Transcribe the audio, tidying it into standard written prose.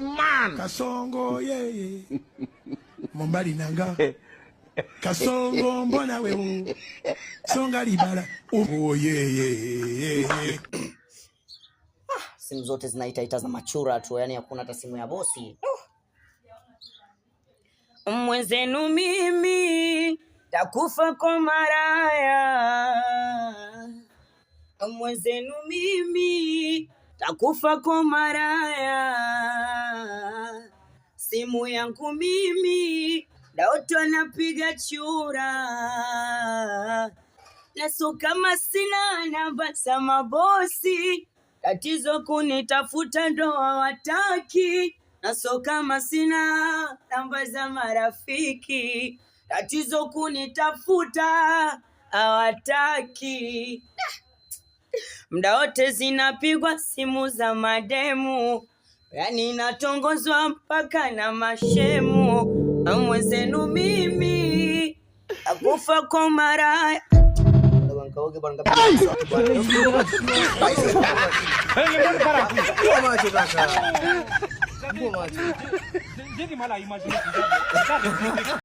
man. Kasongo ye. Mombali nanga. Kasongo mbona wewe. Songa libala. Oh ye. Simu zote zinaita za machura tu, yani hakuna hata simu ya bosi. Mwenzenu mimi takufa kwa maraya. Mwenzenu mimi takufa kwa maraya. Simu yangu mimi daoto anapiga chura. Naso kama sina namba za mabosi, tatizo kunitafuta ndo hawataki. Naso kama sina namba za marafiki, tatizo kunitafuta hawataki. Mda wote zinapigwa simu za mademu, yani natongozwa mpaka na mashemu. Mwenzenu mimi akufa kwa maraya. Jadi malah imajinasi.